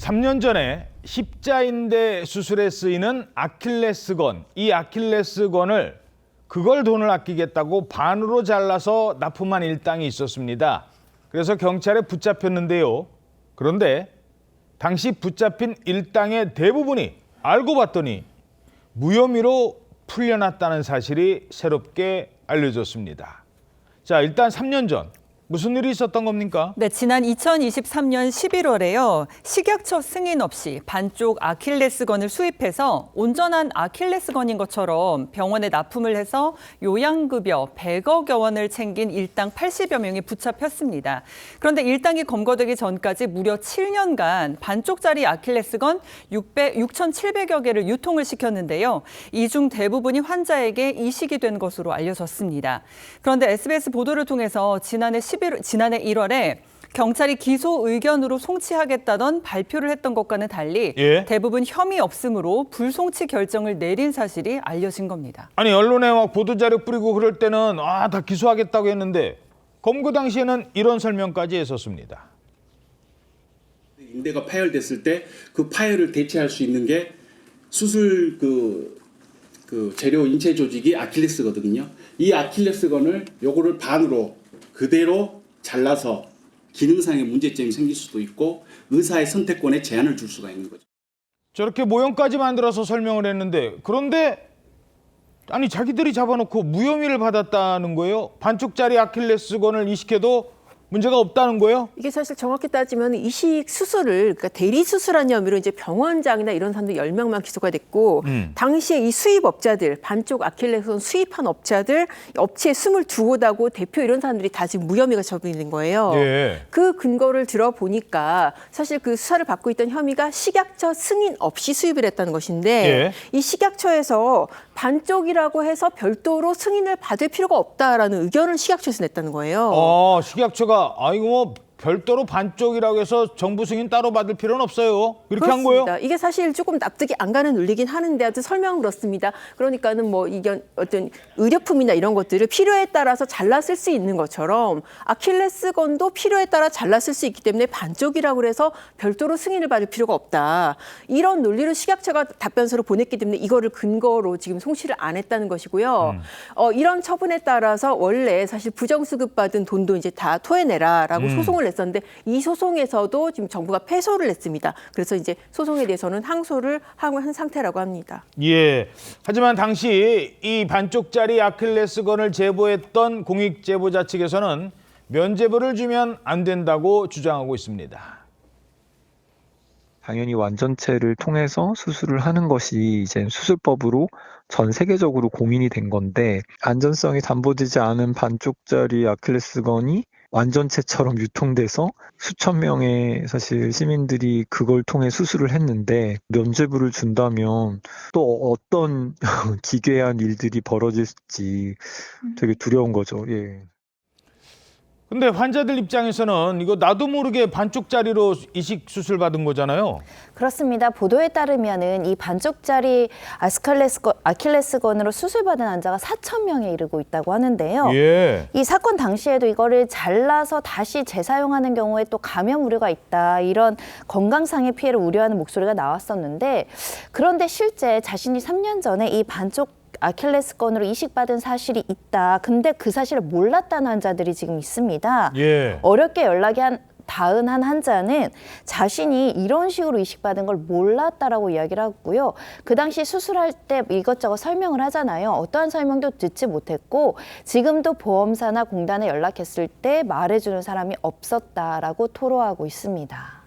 3년 전에 십자인대 수술에 쓰이는 아킬레스건, 이 아킬레스건을 그걸 돈을 아끼겠다고 반으로 잘라서 납품한 일당이 있었습니다. 그래서 경찰에 붙잡혔는데요. 그런데 당시 붙잡힌 일당의 대부분이 알고 봤더니 무혐의로 풀려났다는 사실이 새롭게 알려졌습니다. 자, 일단 3년 전 무슨 일이 있었던 겁니까? 네, 지난 2023년 11월에요. 식약처 승인 없이 반쪽 아킬레스건을 수입해서 온전한 아킬레스건인 것처럼 병원에 납품을 해서 요양급여 100여 원을 챙긴 일당 80여 명이 붙잡혔습니다. 그런데 일당이 검거되기 전까지 무려 7년간 반쪽짜리 아킬레스건 6,700여 개를 유통을 시켰는데요. 이 중 대부분이 환자에게 이식이 된 것으로 알려졌습니다. 그런데 SBS 보도를 통해서 지난해 1월에 경찰이 기소 의견으로 송치하겠다던 발표를 했던 것과는 달리 대부분 혐의 없음으로 불송치 결정을 내린 사실이 알려진 겁니다. 아니, 언론에 막 보도자료 뿌리고 그럴 때는 다 기소하겠다고 했는데 검거 당시에는 이런 설명까지 했었습니다. 인대가 파열됐을 때 그 파열을 대체할 수 있는 게 수술 그 재료 인체 조직이 아킬레스거든요. 이 아킬레스건을 요거를 반으로 그대로 잘라서 기능상의 문제점이 생길 수도 있고 의사의 선택권에 제한을 줄 수가 있는 거죠. 저렇게 모형까지 만들어서 설명을 했는데, 그런데 아니 자기들이 잡아놓고 무혐의를 받았다는 거예요? 반쪽짜리 아킬레스건을 이식해도 문제가 없다는 거예요? 이게 사실 정확히 따지면 이식 수술을, 그러니까 대리 수술한 혐의로 이제 병원장이나 이런 사람들 10명만 기소가 됐고, 당시에 이 수입업자들, 반쪽 아킬레스건 수입한 업자들, 업체에 22곳하고 대표 이런 사람들이 다 지금 무혐의가 처분된 거예요. 그 근거를 들어보니까 사실 그 수사를 받고 있던 혐의가 식약처 승인 없이 수입을 했다는 것인데, 이 식약처에서 반쪽이라고 해서 별도로 승인을 받을 필요가 없다라는 의견을 식약처에서 냈다는 거예요. 식약처가 이거 뭐 별도로 반쪽이라고 해서 정부 승인 따로 받을 필요는 없어요. 그렇게 한 거예요? 이게 사실 조금 납득이 안 가는 논리긴 하는데 하여튼 설명은 그렇습니다. 그러니까는 뭐 이게 어떤 의료품이나 이런 것들을 필요에 따라서 잘라 쓸 수 있는 것처럼 아킬레스건도 필요에 따라 잘라 쓸 수 있기 때문에 반쪽이라고 해서 별도로 승인을 받을 필요가 없다. 이런 논리로 식약처가 답변서를 보냈기 때문에 이거를 근거로 지금 송치를 안 했다는 것이고요. 이런 처분에 따라서 원래 사실 부정수급 받은 돈도 이제 다 토해내라라고 소송을 냈었는데 이 소송에서도 지금 정부가 패소를 했습니다. 그래서 이제 소송에 대해서는 항소를 한 상태라고 합니다. 하지만 당시 이 반쪽짜리 아킬레스건을 제보했던 공익제보자 측에서는 면제부를 주면 안 된다고 주장하고 있습니다. 당연히 완전체를 통해서 수술을 하는 것이 이제 수술법으로 전 세계적으로 공인이 된 건데, 안전성이 담보되지 않은 반쪽짜리 아킬레스건이 완전체처럼 유통돼서 수천 명의 사실 시민들이 그걸 통해 수술을 했는데 면죄부를 준다면 또 어떤 기괴한 일들이 벌어질지 되게 두려운 거죠. 근데 환자들 입장에서는 이거 나도 모르게 반쪽짜리로 이식 수술 받은 거잖아요. 그렇습니다. 보도에 따르면은 이 반쪽짜리 아킬레스건으로 수술받은 환자가 4,000명에 이르고 있다고 하는데요. 이 사건 당시에도 이거를 잘라서 다시 재사용하는 경우에 또 감염 우려가 있다, 이런 건강상의 피해를 우려하는 목소리가 나왔었는데, 그런데 실제 자신이 3년 전에 이 반쪽 아킬레스건으로 이식받은 사실이 있다. 근데 그 사실을 몰랐다는 환자들이 지금 있습니다. 어렵게 연락이 닿은 한 환자는 자신이 이런 식으로 이식받은 걸 몰랐다라고 이야기를 하고요. 그 당시 수술할 때 이것저것 설명을 하잖아요. 어떠한 설명도 듣지 못했고 지금도 보험사나 공단에 연락했을 때 말해주는 사람이 없었다라고 토로하고 있습니다.